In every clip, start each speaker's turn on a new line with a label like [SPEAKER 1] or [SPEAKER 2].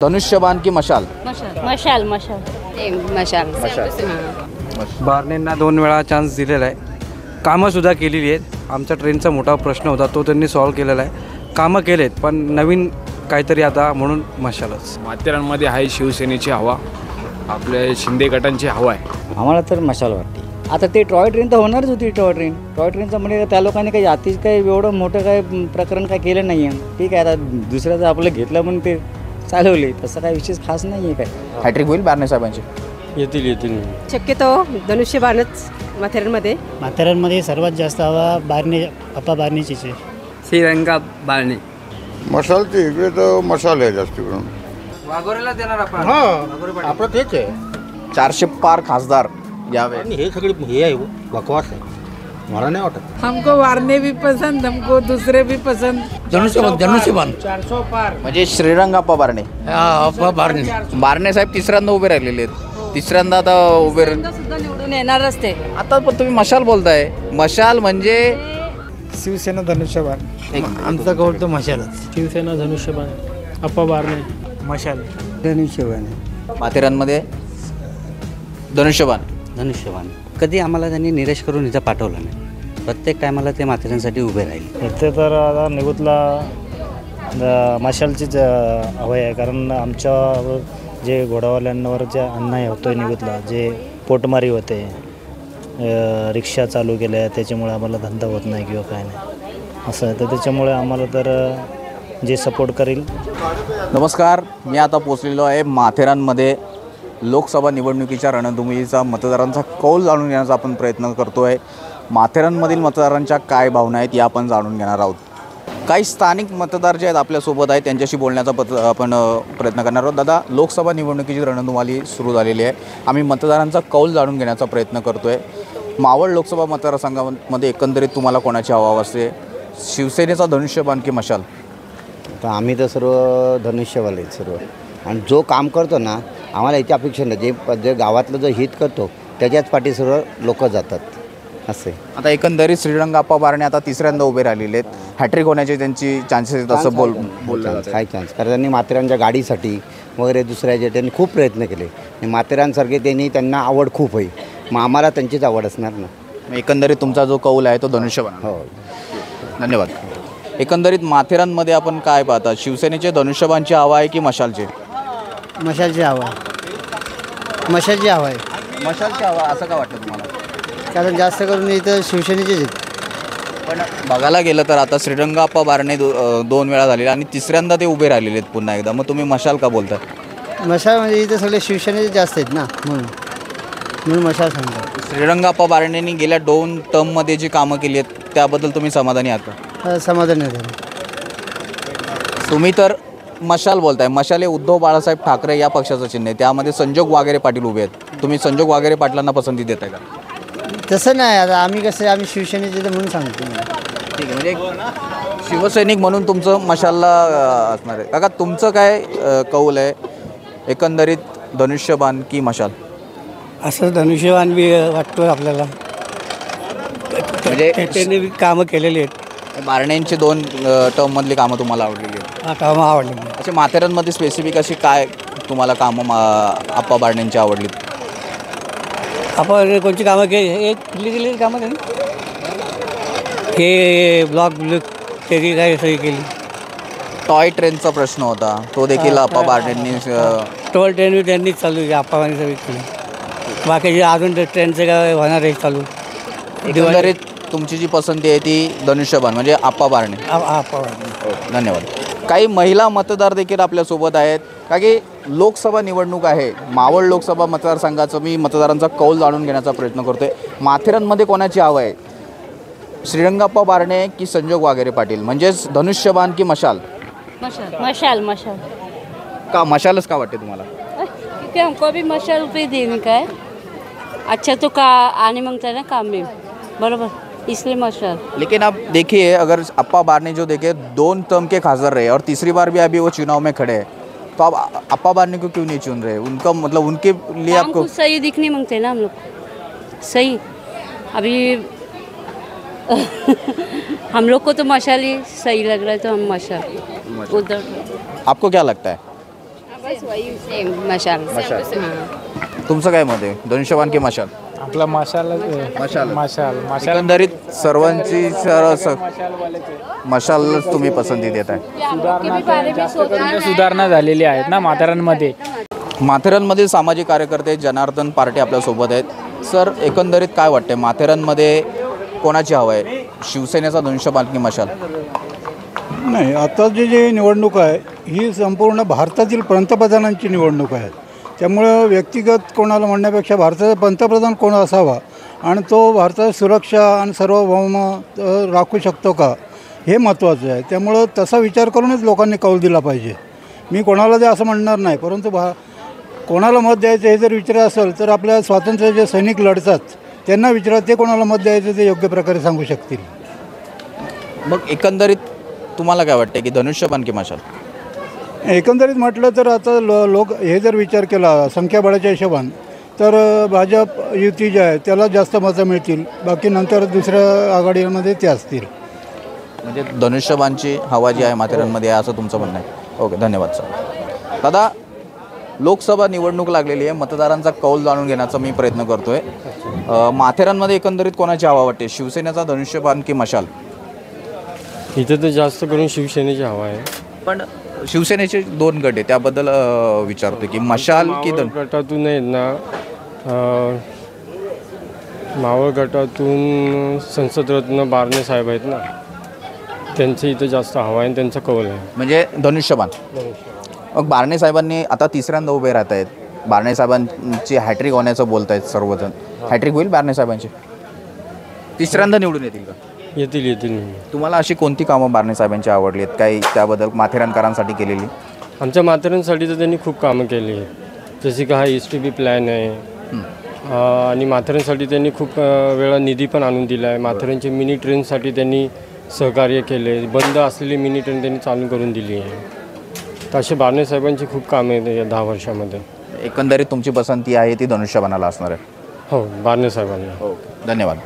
[SPEAKER 1] धनुष्यबाण की मशाल?
[SPEAKER 2] मशाल मशाल मशाल
[SPEAKER 1] मशाल.
[SPEAKER 3] बारणेंना 2 वेळा चान्स दिलेला आहे. कामंसुद्धा केलेली आहेत. आमचा ट्रेनचा मोठा प्रश्न होता तो त्यांनी सॉल्व्ह केलेला आहे. कामं केलेत पण नवीन काहीतरी आता म्हणून मशालच.
[SPEAKER 4] माथेरानमध्ये आहे शिवसेनेची हवा, आपल्या शिंदे गटांची हवा आहे.
[SPEAKER 5] आम्हाला तर मशाल वाटते. आता ते टॉय ट्रेन तर होणारच होती. टॉय ट्रेनचं म्हणजे त्या लोकांनी काही आतीच काही एवढं मोठं काही प्रकरण काय केलं नाही आहे. ठीक आहे, आता दुसऱ्याचं आपलं घेतलं म्हणून ते चालवले, तसं काही विशेष खास नाही आहे. काय
[SPEAKER 1] हॅट्रिक होईल बारणे साहेबांची?
[SPEAKER 3] येतील
[SPEAKER 2] शक्यतो धनुष्यबाणच
[SPEAKER 6] माथेरानमध्ये सर्वात जास्त हवा बारणेची आहे.
[SPEAKER 3] श्रीरंगा बारणे.
[SPEAKER 7] मशालची इकडे तर मशाल आहे जास्त करून.
[SPEAKER 3] वाघोरेला देणार आपण.
[SPEAKER 8] आपलं तेच आहे.
[SPEAKER 1] 400 पार खासदार यावे.
[SPEAKER 8] आणि हे सगळे हे आहे बकवास आहे, मला नाही वाटत.
[SPEAKER 9] हमको वारने भी पसंद, हमको दूसरे भी पसंद.
[SPEAKER 8] धनुष्यबाण
[SPEAKER 9] 400 पार
[SPEAKER 1] म्हणजे श्रीरंगाप्पा बारणे. बारणे साहेब तिसऱ्यांदा उभे राहिलेले आहेत. तिसऱ्यांदा आता उभे
[SPEAKER 2] सुद्धा निवडून येणारच ते.
[SPEAKER 1] आता पण तुम्ही मशाल बोलताय. मशाल म्हणजे
[SPEAKER 5] शिवसेना धनुष्यबाण.
[SPEAKER 6] आमचा कौल तर मशालच. शिवसेना धनुष्यबाण, अप्पा बारणे मशाल.
[SPEAKER 5] धनुष्यबाण
[SPEAKER 1] माथेरानमध्ये
[SPEAKER 5] धनुष्यबाण. कधी आम्हाला त्यांनी निराश करून इथं पाठवलं नाही. प्रत्येक टायमाला ते माथेरानसाठी उभे राहिले.
[SPEAKER 6] इथे तर आता निगुतला मशालचीच हवं आहे. कारण आमच्या जे घोडावाल्यांवर जे अन्याय होतो आहे निगुतला, जे पोटमारी होते, रिक्षा चालू केल्या, त्याच्यामुळे आम्हाला धंदा होत नाही किंवा काय नाही असं. तर त्याच्यामुळे आम्हाला तर जे सपोर्ट करेल.
[SPEAKER 1] नमस्कार, मी आता पोचलेलो आहे माथेरानमध्ये. लोकसभा निवडणुकीच्या रणधुमाळीचा मतदारांचा कौल जाणून घेण्याचा आपण प्रयत्न करतो आहे. माथेरानमधील मतदारांच्या काय भावना आहेत या आपण जाणून घेणार आहोत. काही स्थानिक मतदार जे आहेत आपल्यासोबत आहेत त्यांच्याशी बोलण्याचा आपण प्रयत्न करणार आहोत. दादा, लोकसभा निवडणुकीची रणधुमाळी सुरू झालेली आहे. आम्ही मतदारांचा कौल जाणून घेण्याचा प्रयत्न करतो आहे. मावळ लोकसभा मतदारसंघामध्ये एकंदरीत तुम्हाला कोणाची हवा असते? शिवसेनेचा धनुष्यबाण की मशाल?
[SPEAKER 5] तर आम्ही तर सर्व धनुष्यवाले सर्व. आणि जो काम करतो ना, आम्हाला याची अपेक्षा नाही. जे गावातलं जो हित करतो त्याच्याच पाठी सर्व लोक जातात असे.
[SPEAKER 1] आता एकंदरीत श्रीरंगाप्पा बारणे आता तिसऱ्यांदा उभे राहिलेले आहेत. हॅट्रिक होण्याचे त्यांची चान्सेस आहेत असं बोललं.
[SPEAKER 5] काय चान्स? कारण त्यांनी माथेरानच्या गाडीसाठी वगैरे दुसऱ्याचे त्यांनी खूप प्रयत्न केले. आणि माथेरानसारखे त्यांना आवड खूप आहे. मग आम्हाला त्यांचीच आवड असणार ना.
[SPEAKER 1] एकंदरीत तुमचा जो कौल आहे तो धनुष्यबाण.
[SPEAKER 5] हो,
[SPEAKER 1] धन्यवाद. एकंदरीत माथेरानमध्ये आपण काय पाहता? शिवसेनेचे धनुष्यबाणची हवा आहे की मशालचे?
[SPEAKER 6] मशालची हवा आहे. मशालची हवा आहे.
[SPEAKER 1] मशालची हवा असं का वाटतं तुम्हाला?
[SPEAKER 6] कारण जास्त करून इथं शिवसेनेचेच आहेत.
[SPEAKER 1] पण बघायला गेलं तर आता श्रीरंगाप्पा बारणे 2 वेळा झालेले आणि तिसऱ्यांदा ते उभे राहिलेले आहेत पुन्हा एकदा. मग तुम्ही मशाल का बोलता?
[SPEAKER 6] मशाल म्हणजे इथं सगळे शिवसेनेचे जास्त आहेत ना, म्हणून मशाल सांगतात.
[SPEAKER 1] श्रीरंगाप्पा बारणेंनी गेल्या 2 टर्ममध्ये जी कामं केली आहेत त्याबद्दल तुम्ही समाधानी आहात का?
[SPEAKER 6] समाधान नाही झालं.
[SPEAKER 1] तुम्ही तर मशाल बोलताय. मशाल हे उद्धव बाळासाहेब ठाकरे या पक्षाचं चिन्ह आहे. त्यामध्ये संजोग वाघेरे पाटील उभे आहेत. तुम्ही संजोग वाघेरे पाटलांना पसंती देताय का?
[SPEAKER 6] तसं नाही. आता आम्ही शिवसेनेचे तर म्हणून सांगतो.
[SPEAKER 1] ठीक आहे, म्हणजे शिवसैनिक म्हणून तुमचं मशालला असणार आहे. काका, तुमचं काय कौल आहे? एकंदरीत धनुष्यबाण की मशाल?
[SPEAKER 6] असं धनुष्यबाण बी वाटतो आपल्याला.
[SPEAKER 1] म्हणजे
[SPEAKER 6] त्यांनी कामं केलेली आहेत.
[SPEAKER 1] बारणेंची 2 टर्ममधली कामं तुम्हाला आवडलेली आहेत?
[SPEAKER 6] कामं आवडली.
[SPEAKER 1] असे माथेरानमध्ये स्पेसिफिक अशी काय तुम्हाला कामं आप्पा बारणेंची आवडलीत?
[SPEAKER 6] आपण कोणची कामं केली? केलेली कामं केली. हे ब्लॉक त्याची काय सोयी केली.
[SPEAKER 1] टॉय ट्रेनचा प्रश्न होता, तो देखील आप्पा बारणेंनी.
[SPEAKER 6] टोल ट्रेन बी त्यांनीच चालू आहे, आप्पावानी सगळी केली. बाकीचे अजून ट्रेनचं काय होणार आहे चालू.
[SPEAKER 1] एकंदरीत तुमची जी पसंती आहे ती धनुष्यबाण म्हणजे आप्पा बारणे. धन्यवाद. काही महिला मतदार देखील आपल्यासोबत आहेत. का की लोकसभा निवडणूक आहे. मावळ लोकसभा मतदारसंघाचं मी मतदारांचा कौल जाणून घेण्याचा प्रयत्न करतो आहे. माथेरानमध्ये कोणाची हवा आहे? श्रीरंगाप्पा बारणे की संजोग वाघेरे पाटील? म्हणजेच धनुष्यबाण की मशाल?
[SPEAKER 2] मशाल मशाल.
[SPEAKER 1] का मशालच का वाटते तुम्हाला?
[SPEAKER 2] क्योंकि हमको भी मशाल पे देने का है. अच्छा तो का आने मांगता है ना काम में, बराबर, इसलिए मशाल.
[SPEAKER 1] लेकिन अब देखिए, अगर अप्पा बारणे जो देखिए 2 टर्म के खासदार रहे और तीसरी बार भी अभी वो चुनाव में खड़े हैं, तो आप अप्पा बारणे को क्यों नहीं चुन रहे? उनका मतलब उनके लिए आपको
[SPEAKER 2] सही दिखने मांगते हैं ना हम लोग. सही अभी हम लोग को तो मशाल ही सही लग रहा है, तो हम मशाल उधर.
[SPEAKER 1] आपको क्या लगता है?
[SPEAKER 2] मशाल
[SPEAKER 1] तुमचं काय मत आहे, धनुष्यबाण की मशाल?
[SPEAKER 10] आपला मशाल
[SPEAKER 1] मशाल. एकंदरीत सर्वांची मशालच तुम्ही पसंती देत आहे.
[SPEAKER 10] सुधारणा झालेली आहेत ना माथेरानमध्ये.
[SPEAKER 1] माथेरानमधील सामाजिक कार्यकर्ते जनार्दन पार्टे आपल्यासोबत आहेत. सर, एकंदरीत काय वाटते माथेरानमध्ये कोणाची हवा आहे, शिवसेनेचा धनुष्यबाण की मशाल?
[SPEAKER 11] नाही, आता जी निवडणूक आहे ही संपूर्ण भारतातील पंतप्रधानांची निवडणूक आहे. त्यामुळं व्यक्तिगत कोणाला म्हणण्यापेक्षा भारताचा पंतप्रधान कोण असावा आणि तो भारताची सुरक्षा आणि सार्वभौम राखू शकतो का हे महत्त्वाचं आहे. त्यामुळं तसा विचार करूनच लोकांनी कौल दिला पाहिजे. मी कोणाला ते असं म्हणणार नाही, परंतु कोणाला मत द्यायचं हे जर विचार असेल तर आपल्या स्वातंत्र्य जे सैनिक लढतात त्यांना विचारा, ते कोणाला मत द्यायचं ते योग्य प्रकारे सांगू शकतील.
[SPEAKER 1] मग एकंदरीत तुम्हाला काय वाटतं की धनुष्यबाण की मशाल?
[SPEAKER 11] एकंदरीत म्हटलं तर आता लोक हे जर विचार केला संख्याबळाच्या हिशोबान तर भाजप युती जे आहे त्याला जास्त मतं मिळतील, बाकी नंतर दुसऱ्या आघाडीमध्ये ते असतील.
[SPEAKER 1] म्हणजे धनुष्यबाणची हवा जी आहे माथेरानमध्ये आहे असं तुमचं म्हणणं आहे. ओके, धन्यवाद सर. दादा, लोकसभा निवडणूक लागलेली आहे, मतदारांचा कौल जाणून घेण्याचा मी प्रयत्न करतो आहे. माथेरानमध्ये एकंदरीत कोणाची हवा वाटते, शिवसेनेचा धनुष्यबाण की मशाल?
[SPEAKER 12] इथे तर जास्त करून शिवसेनेची हवा आहे.
[SPEAKER 1] पण शिवसेनेचे दोन गट आहे, त्याबद्दल विचारतो की मशाल की
[SPEAKER 12] गटातून आहेत ना, मावळ गटातून संसदरत्न बारणे साहेब आहेत ना, त्यांचं इथं जास्त हवा आहे आणि त्यांचा कौल आहे.
[SPEAKER 1] म्हणजे धनुष्यबाण. मग बारणे साहेबांनी आता तिसऱ्यांदा उभे राहत आहेत. बारणे साहेबांची हॅट्रिक होण्याचं बोलत आहेत सर्वजण. हॅट्रिक होईल बारणे साहेबांची? तिसऱ्यांदा निवडून येतील का?
[SPEAKER 12] येतील.
[SPEAKER 1] तुम्हाला अशी कोणती कामं बारणे साहेबांची आवडली आहेत, काही त्याबद्दल माथेरानकरांसाठी केलेली?
[SPEAKER 12] आमच्या माथेरानसाठी तर त्यांनी खूप कामं केली आहेत, जशी का हा STB प्लॅन आहे आणि माथेरानसाठी त्यांनी खूप वेळा निधी पण आणून दिला आहे. माथेरानची मिनी ट्रेनसाठी त्यांनी सहकार्य केले, बंद असलेली मिनी ट्रेन त्यांनी चालू करून दिली आहे. तर असे बारणे साहेबांची खूप कामं आहेत या 10 वर्षामध्ये.
[SPEAKER 1] एकंदरीत तुमची पसंती आहे ती धनुष्यबाणाला असणार आहे?
[SPEAKER 12] हो, बारणे साहेबांना.
[SPEAKER 1] हो, धन्यवाद.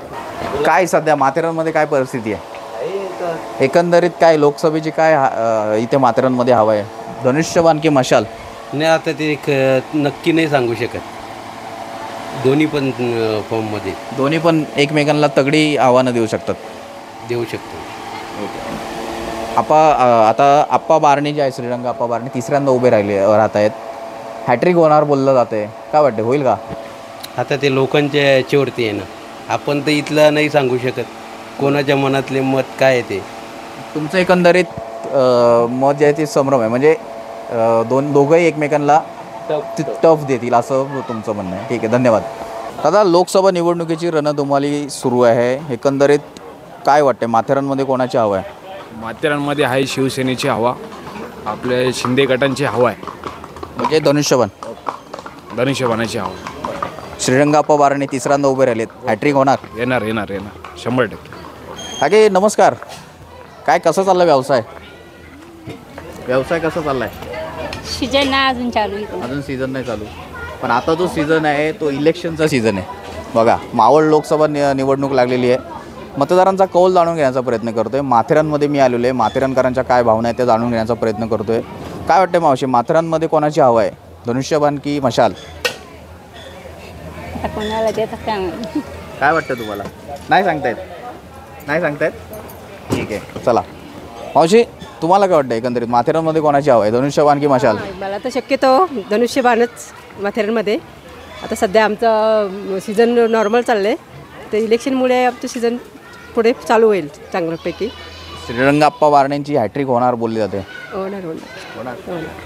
[SPEAKER 1] काय सध्या माथेरानमध्ये काय परिस्थिती आहे, एकंदरीत काय लोकसभेची काय इथे माथेरानमध्ये हवा आहे, धनुष्यबाण की मशाल?
[SPEAKER 13] नाही, आता ते नक्की नाही सांगू शकत. दोन्ही पण फॉर्ममध्ये
[SPEAKER 1] दोन्ही पण एकमेकांना तगडी आव्हानं देऊ शकतात.
[SPEAKER 13] देऊ शकतो.
[SPEAKER 1] आता आप्पा बारणे जे आहे, श्रीरंग आप्पा बारणे तिसऱ्यांदा उभे राहत आहेत. हॅट्रिक होणार बोललं जाते, काय वाटते होईल का?
[SPEAKER 13] आता ते लोकांच्या याच्यावरती आहे ना, आपण तर इथलं नाही सांगू शकत कोणाच्या मनातले मत काय आहे ते.
[SPEAKER 1] तुमचं एकंदरीत मत जे आहे ते संभ्रम आहे, म्हणजे दोघंही एकमेकांना टफ देतील असं तुमचं म्हणणं आहे. ठीक आहे, धन्यवाद. दादा, लोकसभा निवडणुकीची रणधुमाळी सुरू आहे, एकंदरीत काय वाटते माथेरानमध्ये कोणाची हवा आहे?
[SPEAKER 4] माथेरानमध्ये आहे शिवसेनेची हवा, आपल्या शिंदे गटांची हवा आहे.
[SPEAKER 1] म्हणजे
[SPEAKER 4] धनुष्यबाणाची हवा.
[SPEAKER 1] श्रीरंगाप्पा बारणे तिसऱ्यांदा उभे राहिलेत, हॅट्रिक होणार?
[SPEAKER 4] येणार 100%.
[SPEAKER 1] हागे, नमस्कार. काय कसं चाललं व्यवसाय कसा चालला आहे?
[SPEAKER 2] सीजन नाही अजून चालू आहे.
[SPEAKER 1] अजून सीझन नाही चालू, पण आता जो सीझन आहे तो इलेक्शनचा सीझन आहे. बघा, मावळ लोकसभा निवडणूक लागलेली आहे. मतदारांचा कौल जाणून घेण्याचा प्रयत्न करतो आहे. माथेरानमध्ये मी आलेलो आहे, माथेरानकरांच्या काय भावना आहेत त्या जाणून घेण्याचा प्रयत्न करतो आहे. काय वाटते मावशी, माथेरानमध्ये कोणाची हवा आहे, धनुष्यबाण की मशाल?
[SPEAKER 2] कोणाला देतात
[SPEAKER 1] काय वाटतं तुम्हाला? नाही सांगतायत? ठीक आहे, चला. मावशी, तुम्हाला काय वाटतं एकंदरीत माथेरानमध्ये कोणाची हवा आहे, धनुष्यबाण की मशाल?
[SPEAKER 14] मला तर शक्यतो धनुष्यबाणच माथेरानमध्ये. आता सध्या आमचं सीझन नॉर्मल चाललं आहे, तर इलेक्शनमुळे आमचं सीझन पुढे चालू होईल चांगल्यापैकी.
[SPEAKER 1] श्रीरंगाप्पा बारणेंची हॅट्रिक होणार बोलली जाते.
[SPEAKER 14] होणार.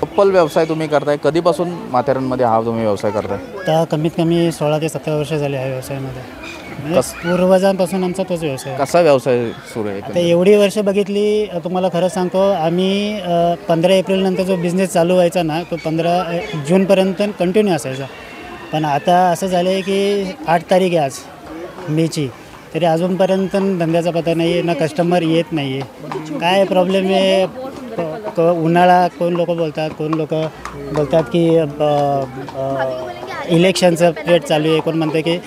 [SPEAKER 1] चप्पल व्यवसाय तुम्ही करताय, कधीपासून माथेरानमध्ये हा तुम्ही व्यवसाय करताय?
[SPEAKER 15] आता कमीत कमी 16 ते 17 वर्ष झाले ह्या व्यवसायामध्ये. म्हणजे पूर्वजांपासून आमचा तोच व्यवसाय.
[SPEAKER 1] कसा व्यवसाय सुरू आहे?
[SPEAKER 15] आता एवढी वर्ष बघितली, तुम्हाला खरं सांगतो, आम्ही 15 एप्रिलनंतर जो बिझनेस चालू व्हायचा ना, तो 15 जूनपर्यंत कंटिन्यू असायचा. पण आता असं झालं आहे की 8 तारीख आहे आज मेची, तरी अजूनपर्यंत धंद्याचा पत्ता नाही आहे, ना कस्टमर येत नाही आहे. काय प्रॉब्लेम आहे, उन्हाळा कोण लोक बोलतात की इलेक्शनचं पिरियड चालू आहे, कोण म्हणतं की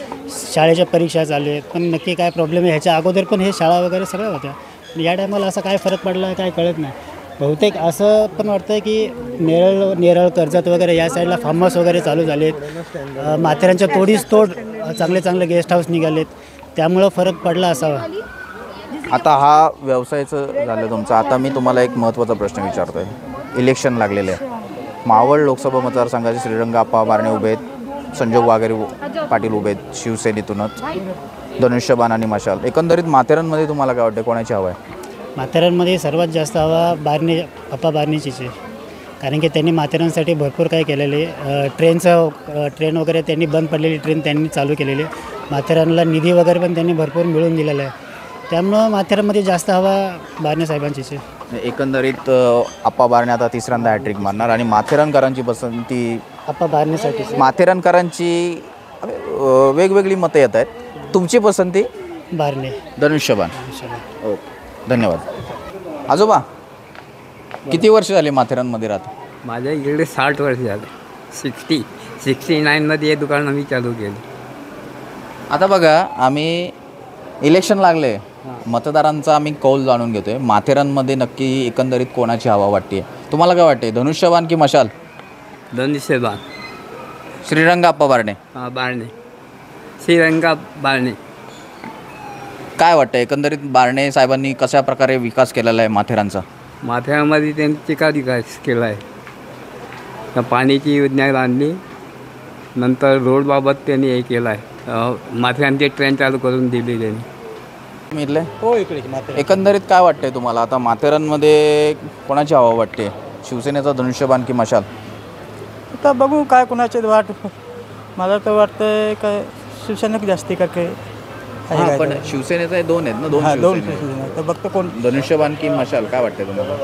[SPEAKER 15] शाळेच्या परीक्षा चालू आहेत. पण नक्की काय प्रॉब्लेम आहे, ह्याच्या अगोदर पण हे शाळा वगैरे सगळ्या होत्या. या टायमाला असा काय फरक पडला काय कळत नाही. बहुतेक असं पण वाटतं की नेरळ कर्जत वगैरे या साईडला फार्म हाऊस वगैरे चालू झालेत. माथेरानच्या तोडीस तोड चांगले चांगले गेस्ट हाऊस निघालेत, त्यामुळं फरक पडला असावा.
[SPEAKER 1] आता हा व्यवसायाचं झालं तुमचं. आता मी तुम्हाला एक महत्त्वाचा प्रश्न विचारतो आहे. इलेक्शन लागलेले आहे. मावळ लोकसभा मतदारसंघाचे श्रीरंग आप्पा बारणे उभे आहेत, संजोग वाघेरे पाटील उभे आहेत शिवसेनेतूनच, धनुष्यबाण आणि मशाल. एकंदरीत माथेरानमध्ये तुम्हाला काय वाटतं, कोणाची हवा आहे?
[SPEAKER 15] माथेरानमध्ये सर्वात जास्त हवा आप्पा बारणेचीच आहे. कारण की त्यांनी माथेरानसाठी भरपूर काही केलेले. ट्रेन वगैरे त्यांनी बंद पडलेली ट्रेन त्यांनी चालू केलेली. माथेरानला निधी वगैरे पण त्यांनी भरपूर मिळवून दिलेला आहे. त्यामुळं माथेरानमध्ये जास्त हवा बारणे साहेबांचीच आहे.
[SPEAKER 1] एकंदरीत आप्पा बारणे आता तिसऱ्यांदा हॅट्रिक मारणार आणि माथेरानकरांची पसंती
[SPEAKER 15] आप्पा बारणेसाठी.
[SPEAKER 1] माथेरानकरांची वेगवेगळी मतं येत आहेत. तुमची पसंती?
[SPEAKER 15] बारणे.
[SPEAKER 1] धनुष्यबाण. ओके, धन्यवाद. आजोबा किती वर्ष झाले माथेरानमध्ये राहतो?
[SPEAKER 16] माझ्या इकडे 60 वर्ष झाले. 69मध्ये हे दुकान आम्ही चालू केलं.
[SPEAKER 1] आता बघा, आम्ही इलेक्शन लागले, मतदारांचा आम्ही कौल जाणून घेतोय. माथेरानमध्ये नक्की एकंदरीत कोणाची हवा वाटते? तुम्हाला काय वाटते, धनुष्यबाण की मशाल?
[SPEAKER 16] धनुष्यबाण.
[SPEAKER 1] श्रीरंग आप्पा बारणे.
[SPEAKER 16] हां, बारणे. श्रीरंग बारणे.
[SPEAKER 1] काय वाटतं एकंदरीत बारणे साहेबांनी कशा प्रकारे विकास केलेला आहे माथेरानचा?
[SPEAKER 16] माथेरानमध्ये त्यांनी का विकास केला आहे? पाण्याची योजना आणली, नंतर रोडबाबत त्यांनी हे केलं आहे. माथेरानची ट्रेन चालू करून दिली त्यांनी.
[SPEAKER 1] इथले हो इकडे. एकंदरीत काय वाटतंय तुम्हाला आता माथेरानमध्ये कोणाची हवा वाटते? शिवसेनेचा धनुष्यबाण की मशाल?
[SPEAKER 17] आता बघू काय कोणाचे वाट. मला तर वाटतं काय शिवसेनेक जास्ती का काय.
[SPEAKER 1] पण शिवसेनेचा दोन आहेत ना, दोन
[SPEAKER 17] शिवसेना. तर बघतो कोण,
[SPEAKER 1] धनुष्यबाण की मशाल, काय वाटतंय तुम्हाला?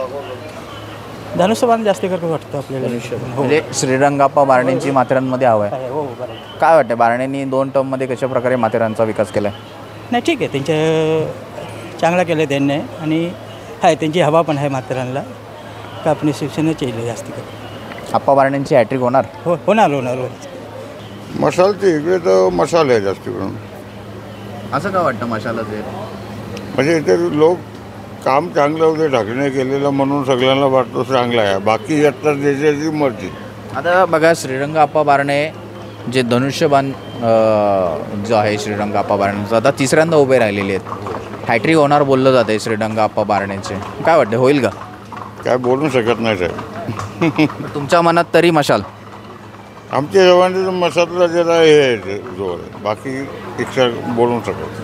[SPEAKER 17] धनुष्यबाण जास्ती करतो वाटतं आपल्याला.
[SPEAKER 1] म्हणजे श्रीरंगाप्पा बारणेंची माथेरानमध्ये हवा आहे.
[SPEAKER 17] हो, बरोबर.
[SPEAKER 1] काय वाटतं बारणेंनी 2 टर्ममध्ये कशा प्रकारे माथेरानचा विकास केला आहे?
[SPEAKER 17] नाही ठीक आहे, त्यांच्या चांगला केलं त्यांनी. आणि आहे त्यांची हवा पण आहे माथेरानला. का आपली शिवसेनेच येईल जास्ती करतो.
[SPEAKER 1] आप्पा बारणेंची हॅट्रिक होणार?
[SPEAKER 17] हो, होणार.
[SPEAKER 7] मशालची इकडे तर मशाल आहे जास्त करून.
[SPEAKER 1] असं का वाटतं मशालच आहे?
[SPEAKER 7] म्हणजे इथे लोक काम चांगलं होते, ढाकणे केलेलं म्हणून सगळ्यांना वाटतं चांगलं आहे. बाकी यात तर देशाची मर्जी.
[SPEAKER 1] आता बघा, श्रीरंग आप्पा बारणे जे धनुष्यबाण जो आहे श्रीरंग आप्पा बारणेंचं, आता तिसऱ्यांदा उभे राहिलेले आहेत. हॅट्रिक होणार बोललं जातं आहे श्रीरंग आप्पा बारणेंचे. काय वाटतं, होईल का?
[SPEAKER 7] काय बोलू शकत नाही साहेब.
[SPEAKER 1] तुमच्या मनात तरी मशाल?
[SPEAKER 7] आमच्या जवानी मशालला जरा हे आहे जोर आहे, बाकी इच्छा बोलू शकत.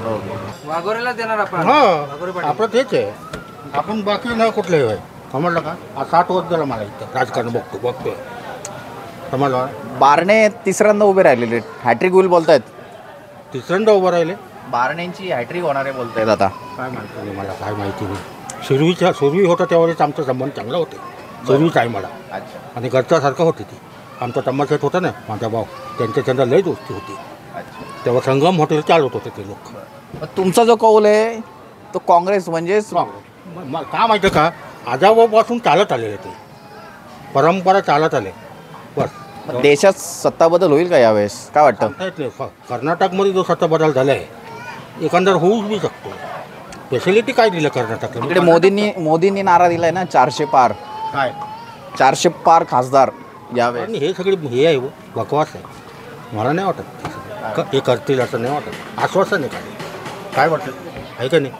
[SPEAKER 3] वाघोरेला देणार आपण.
[SPEAKER 8] हां, आपलं तेच आहे. आपण बाकी नाही कुठलंही आहे. समजलं का? 60 वर्ष झालं मला इथं राजकारण बघतोय. समजलं?
[SPEAKER 1] बारणे तिसऱ्यांदा उभे राहिलेले आहेत. हॅट्रिक होईल बोलतायत.
[SPEAKER 8] तिसऱ्यांदा उभं राहिले.
[SPEAKER 1] बारणेंची हॅट्रिक होणार आहे बोलतायत. आता
[SPEAKER 8] काय माहिती नाही मला, काय माहिती नाही. पूर्वी होता त्यावेळेस आमचा संबंध चांगला होते. पूर्वीच आहे मला. आणि घरच्यासारखं होती ती. आमचा तम्माशेत होता ना माझा भाऊ, त्यांच्या लई दोस्ती होती. तेव्हा संगम हॉटेल चालवत होते ते लोक.
[SPEAKER 1] तुमचा जो कौल आहे तो काँग्रेस म्हणजे
[SPEAKER 8] का माहिती का, आजाबापासून चालत आलेले ते परंपरा चालत आले. बस.
[SPEAKER 1] देशात सत्ता बदल होईल का यावेळेस, काय वाटतं?
[SPEAKER 8] कर्नाटकमध्ये जो सत्ता बदल झाला आहे एकंदर होऊच बी शकतो. फॅसिलिटी काय दिलं कर्नाटकला?
[SPEAKER 1] इकडे मोदींनी नारा दिलाय ना, 400 पार.
[SPEAKER 8] काय
[SPEAKER 1] 400 पार खासदार यावेळेस?
[SPEAKER 8] आणि हे सगळे हे आहे बकवास आहे. मला नाही वाटत हे करतील असं नाही वाटत. आश्वासन आहे काय वाटतं, आहे का नाही?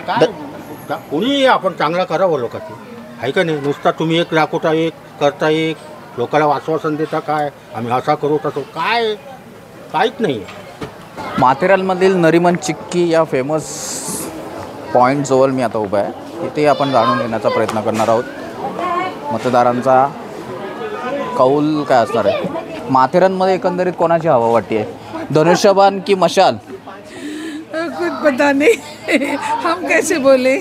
[SPEAKER 8] काय कोणी आपण चांगला करावं लोकांची, आहे का नाही? नुसता तुम्ही एक राखोटा एक करता, एक लोकांना आश्वासन देता काय आम्ही असा करू तसं, काय काहीच नाही आहे.
[SPEAKER 1] माथेरानमधील नरिमन चिक्की या फेमस पॉईंटजवळ मी आता उभा आहे. इथे आपण जाणून घेण्याचा प्रयत्न करणार आहोत मतदारांचा कौल काय असणार आहे. माथेरानमध्ये एकंदरीत कोणाची हवा वाटते? धनुष्यबाण की मशाल?
[SPEAKER 9] कुछ पता नहीं. हम कैसे बोले?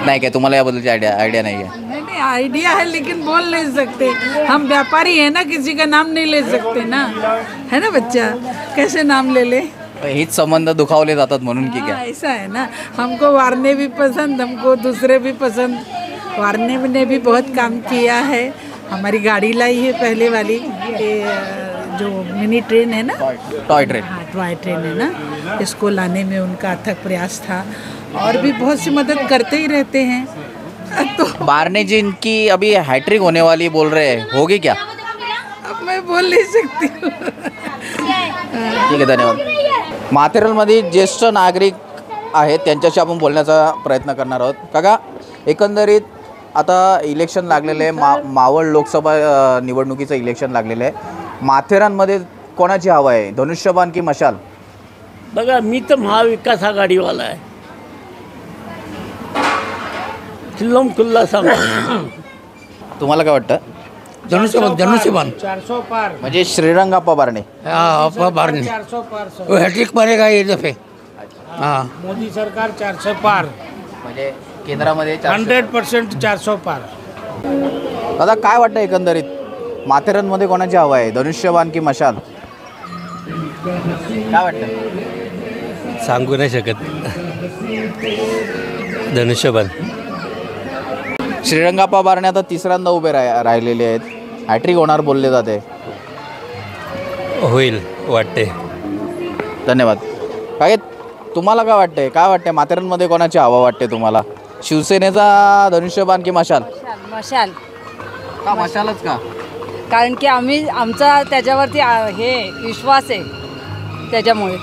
[SPEAKER 1] नाही काय तुम्हाला याबद्दलची आयडिया नाही आहे?
[SPEAKER 9] नहीं, आइडिया है लेकिन बोल नहीं सकते. हम व्यापारी है ना, किसी का नाम नहीं ले सकते ना, है ना बच्चा, कैसे नाम ले ले?
[SPEAKER 1] हेच संबंध दुखावले जातात म्हणून की क्या?
[SPEAKER 9] ऐसा है ना, हमको वारने भी पसंद, हमको दूसरे भी पसंद. वारने ने भी बहुत काम किया है. हमारी गाड़ी लाई है पहले वाली, जो मिनी ट्रेन है ना,
[SPEAKER 1] टॉय ट्रेन.
[SPEAKER 9] हाँ, टॉय ट्रेन है ना, इसको लाने में उनका अथक प्रयास था. और भी बहुत सी मदद करते ही रहते हैं.
[SPEAKER 1] बारने जी इनकी अभी हैट्रिक होने वाली बोल रहे हैं, होगी क्या?
[SPEAKER 9] अब मैं बोल नहीं सकती हूँ।
[SPEAKER 1] ठीक आहे, धन्यवाद. माथेरानमध्ये ज्येष्ठ नागरिक आहेत त्यांच्याशी आपण बोलण्याचा प्रयत्न करणार आहोत. काका, एकंदरीत आता इलेक्शन लागलेलं आहे, मावळ लोकसभा निवडणुकीचं इलेक्शन लागलेलं आहे. माथेरानमध्ये कोणाची हवा आहे, धनुष्यबाण की मशाल?
[SPEAKER 18] बघा, मी तर महाविकास आघाडीवाला आहे, खुल्लम खुल्ला सांग.
[SPEAKER 1] तुम्हाला काय वाटतं?
[SPEAKER 18] धनुष्यबाण
[SPEAKER 9] 400 पार.
[SPEAKER 1] म्हणजे श्रीरंगाप्पा बारणे.
[SPEAKER 18] बारणे
[SPEAKER 9] 400 पार.
[SPEAKER 18] हॅट्रिक मारेगा ये दफे. हाँ,
[SPEAKER 9] मोदी सरकार 400 पार.
[SPEAKER 1] म्हणजे केंद्रामध्ये
[SPEAKER 9] 100% 400 पार.
[SPEAKER 1] दादा, काय वाटतं एकंदरीत माथेरानमध्ये कोणाची हवा आहे, धनुष्यबाण की मशाल? काय वाटतं?
[SPEAKER 13] सांगू नाही शकत. धनुष्यबाण.
[SPEAKER 1] श्रीरंगाप्पा बारणे आता तिसऱ्यांदा उभे राहिलेले आहेत, हॅट्रिक होणार बोलले जाते.
[SPEAKER 13] होईल वाटते.
[SPEAKER 1] धन्यवाद. काय तुम्हाला काय वाटतंय, काय वाटतंय माथेरानमध्ये कोणाची हवा वाटते तुम्हाला? शिवसेनेचा धनुष्यबाण की मशाल?
[SPEAKER 19] मशाल.
[SPEAKER 1] का मशालच का?
[SPEAKER 19] कारण की आमचा त्याच्यावरती हे विश्वास आहे, त्याच्यामुळे.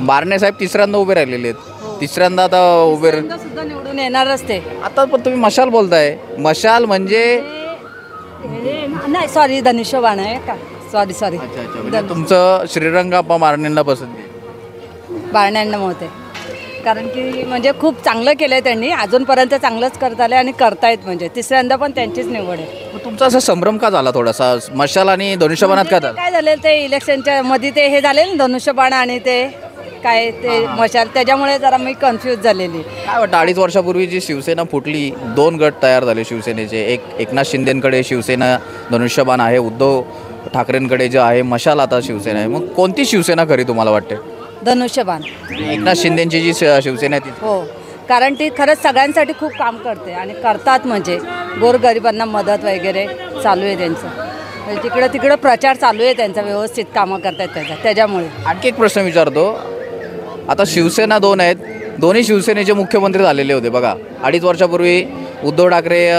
[SPEAKER 1] बारणे साहेब तिसऱ्यांदा उभे राहिलेले आहेत, तिसऱ्यांदा आता उभे
[SPEAKER 19] सुद्धा निवडून येणारच ते.
[SPEAKER 1] आता पण तुम्ही मशाल बोलताय. मशाल म्हणजे
[SPEAKER 19] नाही, सॉरी, धनुष्यबाण आहे का? सॉरी.
[SPEAKER 1] म्हणजे तुमचं श्रीरंगाप्पा बारणेंना पसंती?
[SPEAKER 19] बारण्यांना मत आहे, कारण की म्हणजे खूप चांगलं केलं आहे त्यांनी, अजूनपर्यंत चांगलंच करत आले आणि करतायत. म्हणजे तिसऱ्यांदा पण त्यांचीच निवड आहे.
[SPEAKER 1] तुमचा असा संभ्रम का झाला थोडासा मशाल आणि धनुष्यबाणात का झाला?
[SPEAKER 19] काय झालेलं ते इलेक्शनच्या मध्ये ते हे झाले ना, धनुष्यबाण आणि ते काय ते मशाल, त्याच्यामुळे जरा मी कन्फ्यूज झालेली.
[SPEAKER 1] काय वाटतं, 2.5 वर्षापूर्वी जी शिवसेना फुटली, 2 गट तयार झाले शिवसेनेचे. एक एकनाथ शिंदेंकडे शिवसेना धनुष्यबाण आहे, उद्धव ठाकरेंकडे जे आहे मशाल आता शिवसेना आहे. मग कोणती शिवसेना खरी तुम्हाला वाटते?
[SPEAKER 19] धनुष्यबाण.
[SPEAKER 1] एकनाथ शिंदेची जी शिवसेना आहे ती?
[SPEAKER 19] हो, कारण ती खरंच सगळ्यांसाठी खूप काम करते आणि करतात. म्हणजे गोरगरिबांना मदत वगैरे चालू आहे त्यांचं. म्हणजे तिकडं प्रचार चालू आहे त्यांचा, व्यवस्थित कामं करतात त्याच्यामुळे.
[SPEAKER 1] आणखी एक प्रश्न विचारतो. आता शिवसेना 2 आहेत, दोन्ही शिवसेनेचे मुख्यमंत्री झालेले होते बघा. 2.5 वर्षापूर्वी उद्धव ठाकरे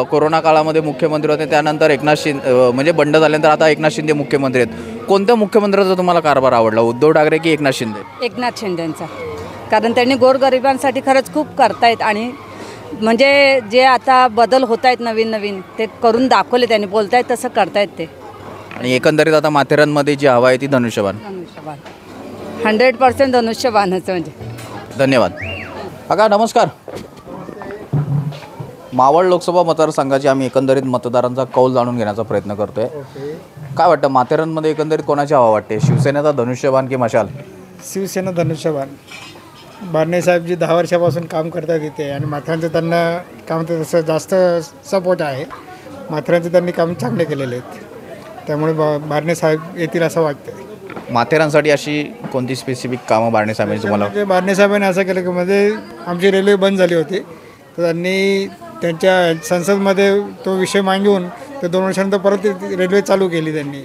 [SPEAKER 1] कोरोना काळामध्ये मुख्यमंत्री होते, त्यानंतर एकनाथ शिंदे म्हणजे बंड झाल्यानंतर आता एकनाथ शिंदे मुख्यमंत्री आहेत. कोणत्या मुख्यमंत्र्याचा तुम्हाला कारभार आवडला, उद्धव ठाकरे की एकनाथ शिंदे?
[SPEAKER 19] एकनाथ शिंदेंचा, कारण त्यांनी गोरगरिबांसाठी खरंच खूप करतायत आणि म्हणजे जे आता बदल होत आहेत नवीन ते करून दाखवले त्यांनी, बोलतायत तसं करतायत ते.
[SPEAKER 1] आणि एकंदरीत आता माथेरानमध्ये जी हवा आहे ती धनुष्यबाण.
[SPEAKER 19] 100% धनुष्यबाणच. म्हणजे
[SPEAKER 1] धन्यवाद. काका, नमस्कार. मावळ लोकसभा मतदारसंघाची आम्ही एकंदरीत मतदारांचा कौल जाणून घेण्याचा प्रयत्न करतोय. काय वाटतं माथेरानमध्ये एकंदरीत कोणाची हवा वाटते, शिवसेनेचा धनुष्यबाण की मशाल?
[SPEAKER 20] शिवसेना धनुष्यबाण. बारणे साहेब जी 10 वर्षापासून काम करतात इथे आणि माथेरानचं त्यांना काम तसं जास्त सपोर्ट आहे. माथेरानचं त्यांनी काम चांगले केलेले आहेत, त्यामुळे बारणे साहेब येतील असं वाटतं.
[SPEAKER 1] माथेरानसाठी अशी कोणती स्पेसिफिक कामं बारणे साहेबांनी तुम्हाला?
[SPEAKER 20] म्हणजे बारणे साहेबांनी असं केलं की मध्ये आमची रेल्वे बंद झाली होती, तर त्यांनी त्यांच्या संसदमध्ये तो विषय मांडून ते 2 वर्षानंतर परत रेल्वे चालू केली त्यांनी.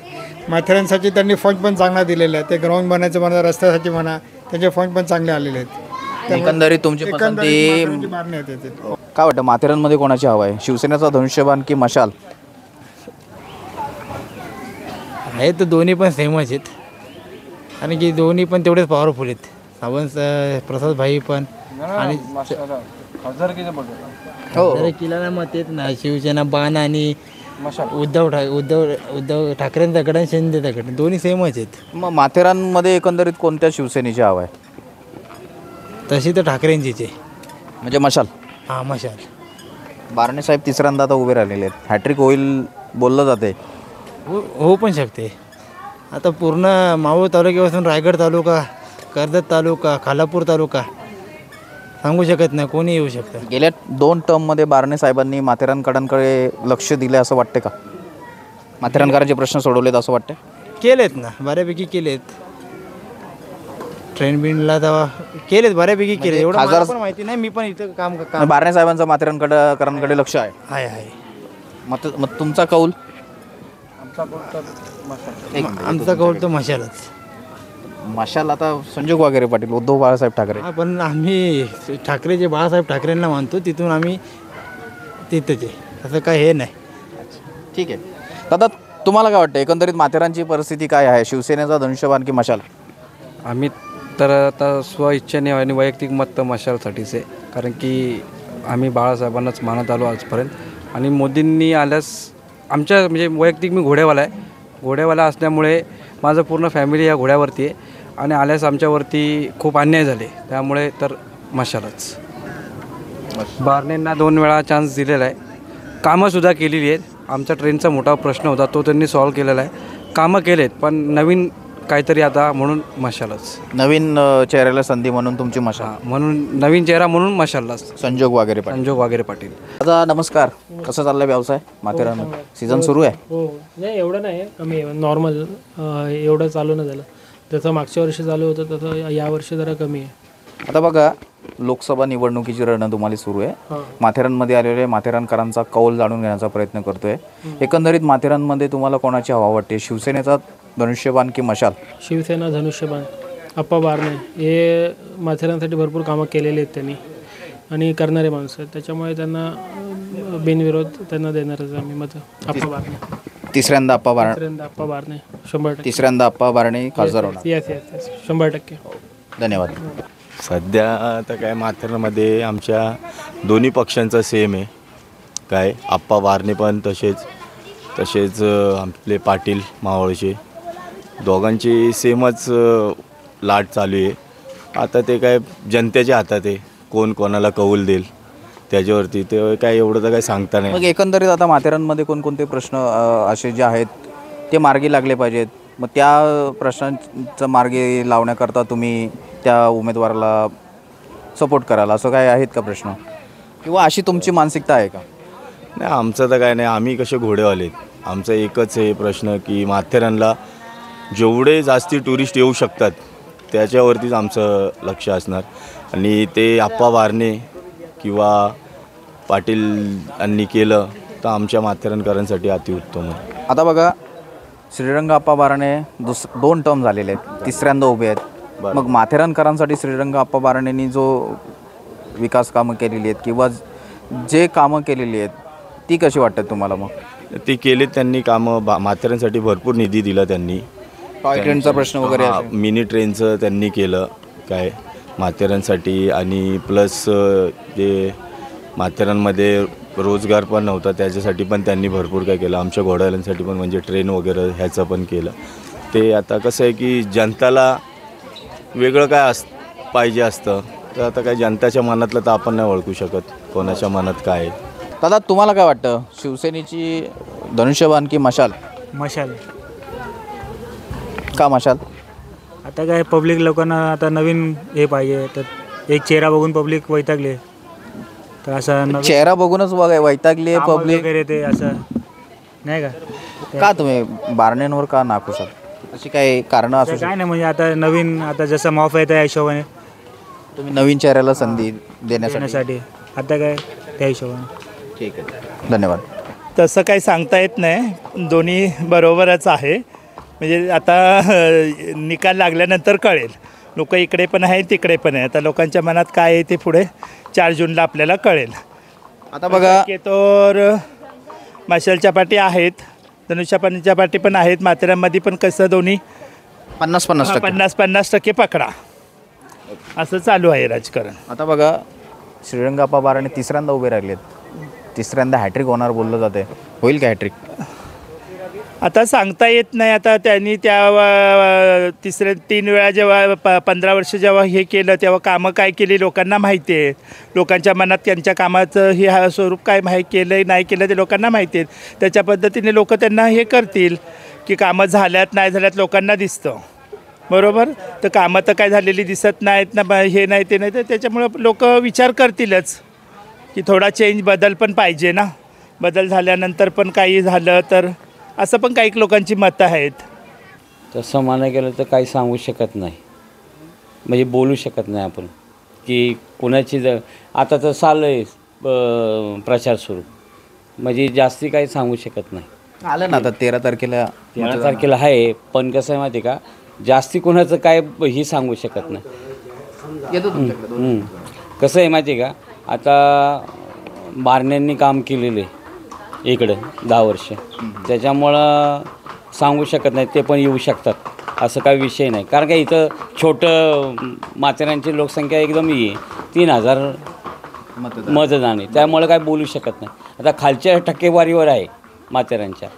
[SPEAKER 20] माथेरानसाठी त्यांनी फंड पण चांगला दिलेला आहे, ते ग्राउंड बनायचं म्हणा, रस्त्यासाठी म्हणा, त्यांचे फंड पण चांगले आलेले आहेत.
[SPEAKER 1] एकंदरीत तुमची पसंती
[SPEAKER 20] बारणे येते.
[SPEAKER 1] काय वाटतं माथेरानमध्ये कोणाची हवा आहे, शिवसेनेचा धनुष्यबाण की मशाल?
[SPEAKER 21] आहे तर दोन्ही पण सेमच आहेत, आणि की दोन्ही पण तेवढेच पॉवरफुल आहेत. सावंत प्रसाद भाई पण आणि किल्ला मत येत ना, शिवसेना बाण आणि उद्धव ठाकरेंचा गड आणि शिंदेचा गड दोन्ही सेमच आहेत.
[SPEAKER 1] मग माथेरानमध्ये एकंदरीत कोणत्या शिवसेनेची हवा आहे?
[SPEAKER 21] तशी तर ठाकरेंचीच आहे.
[SPEAKER 1] म्हणजे मशाल?
[SPEAKER 21] हां, मशाल.
[SPEAKER 1] बारणे साहेब तिसऱ्यांदा आता उभे राहिलेले आहेत, हॅट्रिक होईल बोललं जाते.
[SPEAKER 21] होऊ पण शकते. आता पूर्ण मावळ तालुक्यापासून रायगड तालुका, कर्जत तालुका, खालापूर तालुका सांगू शकत नाही, कोणी येऊ शकतं.
[SPEAKER 1] गेल्या 2 टर्ममध्ये बारणे साहेबांनी माथेरानकरांकडे लक्ष दिले असं वाटते का? माथेरानकरांचे प्रश्न सोडवलेत असं वाटते?
[SPEAKER 21] केलेत ना, बऱ्यापैकी केलेत. ट्रेन बिनला तेव्हा केलेत, बऱ्यापैकी केले. एवढं मला पण माहिती नाही, मी पण इथं काम
[SPEAKER 1] बारणे साहेबांचं माथेरानकरांकडे लक्ष आहे.
[SPEAKER 21] आहे.
[SPEAKER 1] मग तुमचा कौल?
[SPEAKER 21] आमचा कौल तर मशालच.
[SPEAKER 1] मशाल आता संजोग वगैरे पाटील, उद्धव बाळासाहेब ठाकरे.
[SPEAKER 21] पण आम्ही ठाकरेचे बाळासाहेब ठाकरेंना मानतो, तिथून आम्ही तिथंच आहे, असं काय हे नाही.
[SPEAKER 1] ठीक आहे दादा, तुम्हाला काय वाटतं एकंदरीत माथेरानची परिस्थिती काय आहे? शिवसेनेचा धनुष्यबाण की मशाल?
[SPEAKER 3] आम्ही तर आता स्वइच्छेने आणि वैयक्तिक मत तर मशालसाठीच आहे, कारण की आम्ही बाळासाहेबांनाच मानत आलो आजपर्यंत. आणि मोदींनी आल्यास आमच्या म्हणजे वैयक्तिक मी घोड्यावाला असल्यामुळे माझं पूर्ण फॅमिली या घोड्यावरती आहे आणि आल्यास आमच्यावरती खूप अन्याय झाले, त्यामुळे तर मशालच. बारणेंना 2 वेळा चान्स दिलेला आहे, कामंसुद्धा केलेली आहेत. आमचा ट्रेनचा मोठा प्रश्न होता तो त्यांनी सॉल्व केलेला आहे, कामं केलेत, पण नवीन काहीतरी आता म्हणून मशालच.
[SPEAKER 1] नवीन चेहऱ्याला संधी म्हणून तुमची मशाल,
[SPEAKER 3] म्हणून नवीन चेहरा म्हणून मशालच.
[SPEAKER 1] संजोग वगैरे पाटील. दादा नमस्कार, कसं चाललं व्यवसाय माथेरान? सीझन सुरू आहे?
[SPEAKER 5] हो, नाही एवढं नाही, कमी आहे, नॉर्मल. एवढं चालू नाही झालं, जसं मागच्या वर्षी चालू होतं तसं यावर्षी जरा कमी आहे.
[SPEAKER 1] आता बघा, लोकसभा निवडणुकीची रणधुमाळी सुरू आहे. माथेरानमध्ये आलेले माथेरानकरांचा कौल जाणून घेण्याचा प्रयत्न करतोय. एकंदरीत माथेरानमध्ये तुम्हाला कोणाची हवा वाटते? शिवसेनेचा धनुष्यबाण की मशाल?
[SPEAKER 5] शिवसेना धनुष्यबाण. आप्पा बारणे हे माथेरानसाठी भरपूर कामं केलेली आहेत त्यांनी आणि करणारे माणसं आहेत, त्याच्यामुळे त्यांना बिनविरोध त्यांना देणारच आम्ही मत. आप्पा बारणे.
[SPEAKER 1] तिसऱ्यांदा आप्पा बारणे.
[SPEAKER 5] 100%.
[SPEAKER 1] तिसऱ्यांदा आप्पा बारणे खासदार होणार?
[SPEAKER 5] येस 100%.
[SPEAKER 1] धन्यवाद.
[SPEAKER 22] सध्या आता काय माथेरानमध्ये आमच्या दोन्ही पक्षांचा सेम आहे. काय आप्पा बारणे पण तसेच आपले पाटील मावळचे, दोघांची सेमच लाट चालू आहे. आता ते काय जनतेच्या हातात आहे, कोण कोणाला कौल देईल त्याच्यावरती, ते काय एवढं तर काय सांगता नाही.
[SPEAKER 1] मग एकंदरीत आता माथेरानमध्ये कोणकोणते प्रश्न असे जे आहेत ते मार्गी लागले पाहिजेत, मग त्या प्रश्नांचं मार्गी लावण्याकरता तुम्ही त्या उमेदवाराला सपोर्ट कराल, असं काय आहेत का प्रश्न, किंवा अशी तुमची मानसिकता आहे का?
[SPEAKER 22] नाही, आमचं तर काय नाही, आम्ही कसे घोडेवाले आहेत. आमचा एकच आहे प्रश्न की माथेरानला जेवढे जास्ती टुरिस्ट येऊ शकतात त्याच्यावरतीच आमचं लक्ष असणार. आणि ते आप्पा बारणे किंवा पाटील यांनी केलं तर आमच्या माथेरानकरांसाठी अतिउत्तम आहे.
[SPEAKER 1] आता बघा, श्रीरंग आप्पा बारणे 2 टर्म झालेले आहेत, तिसऱ्यांदा उभे आहेत. मग माथेरानकरांसाठी श्रीरंग आप्पा बारणेंनी जो विकास कामं केलेली आहेत किंवा जे कामं केलेली आहेत ती कशी वाटतात तुम्हाला? मग
[SPEAKER 22] ती केली त्यांनी कामं, माथेरानसाठी भरपूर निधी दिला त्यांनी.
[SPEAKER 1] टॉय ट्रेनचा प्रश्न वगैरे,
[SPEAKER 22] मिनी ट्रेनचं त्यांनी केलं काय माथेरानसाठी. आणि प्लस जे माथेरानमध्ये रोजगार पण नव्हता त्याच्यासाठी पण त्यांनी भरपूर काय केलं. आमच्या घोड्यावाल्यांसाठी पण म्हणजे ट्रेन वगैरे ह्याचं पण केलं. ते आता कसं आहे की जनताला वेगळं काय पाहिजे असतं, तर आता काय जनताच्या मनातलं तर आपण नाही ओळखू शकत कोणाच्या मनात काय आहे.
[SPEAKER 1] दादा तुम्हाला काय वाटतं, शिवसेनेची धनुष्यबाण की मशाल?
[SPEAKER 15] मशाल.
[SPEAKER 1] का मशाल?
[SPEAKER 15] आता काय पब्लिक लोकांना आता नवीन हे पाहिजे, तर एक चेहरा बघून पब्लिक वैतागले, तर असं
[SPEAKER 1] चेहरा बघूनच वैतागले पब्लिक
[SPEAKER 15] वगैरे, ते असं नाही
[SPEAKER 1] का तुम्ही बारणेंवर का नाखुश आहात? अशी काही कारणं असू
[SPEAKER 15] काय नाही, म्हणजे आता नवीन, आता जसं मॉफ आहे त्या हिशोबाने
[SPEAKER 1] तुम्ही नवीन चेहऱ्याला संधी देण्यासाठी
[SPEAKER 15] आता काय त्या हिशोबाने.
[SPEAKER 1] ठीक आहे, धन्यवाद.
[SPEAKER 23] तसं काही सांगता येत नाही, दोन्ही बरोबरच आहे. म्हणजे आता निकाल लागल्यानंतर कळेल, लोक इकडे पण आहे तिकडे पण आहे. आता लोकांच्या मनात काय आहे ते पुढे 4 जूनला आपल्याला कळेल.
[SPEAKER 1] आता बघा,
[SPEAKER 23] तर मशालच्या पाठी आहेत, धनुष्यबाणाच्या पाठी पण आहेत. माथेरानमध्ये पण कसं दोन्ही 50-50% पकडा, असं चालू आहे राजकारण.
[SPEAKER 1] आता बघा, श्रीरंग आप्पा बारणे तिसऱ्यांदा उभे राहिलेत, तिसऱ्यांदा हॅट्रिक होणार बोललं जाते, होईल का हॅट्रिक?
[SPEAKER 23] आता सांगता येत नाही. आता त्यांनी त्या 3 वेळा जेव्हा 15 वर्ष जेव्हा हे केलं तेव्हा कामं काय केली लोकांना माहिती आहे. लोकांच्या मनात त्यांच्या कामाचं हे स्वरूप काय केलं नाही केलं ते लोकांना माहिती आहे. त्याच्या पद्धतीने लोक त्यांना हे करतील की कामं झाल्यात नाही झाल्यात लोकांना दिसतं, बरोबर. तर कामं तर काय झालेली दिसत नाहीत ना, हे नाही ते नाही, तर त्याच्यामुळं लोक विचार करतीलच की थोडा चेंज, बदल पण पाहिजे ना. बदल झाल्यानंतर पण काही झालं तर असं पण काही लोकांची मतं आहेत.
[SPEAKER 24] तसं म्हणायला गेलं तर काही सांगू शकत नाही, म्हणजे बोलू शकत नाही आपण की कोणाची आता तर चालू आहे प्रचार सुरू, म्हणजे जास्ती काही सांगू शकत नाही.
[SPEAKER 1] आलं ना आता 13 तारखेला
[SPEAKER 24] आहे, पण कसं आहे माहिती आहे का, जास्ती कोणाचं काय ही सांगू शकत नाही. कसं आहे माहिती आहे का, आता बारण्यांनी काम केलेले इकडं 10 वर्ष, त्याच्यामुळं सांगू शकत नाही, ते पण येऊ शकतात असं काही विषय नाही. कारण का इथं छोटं माथेरानची लोकसंख्या एकदम ही 3000 मतदान आहे, त्यामुळे काय बोलू शकत नाही. आता खालच्या टक्केवारीवर आहे माथेरानच्या.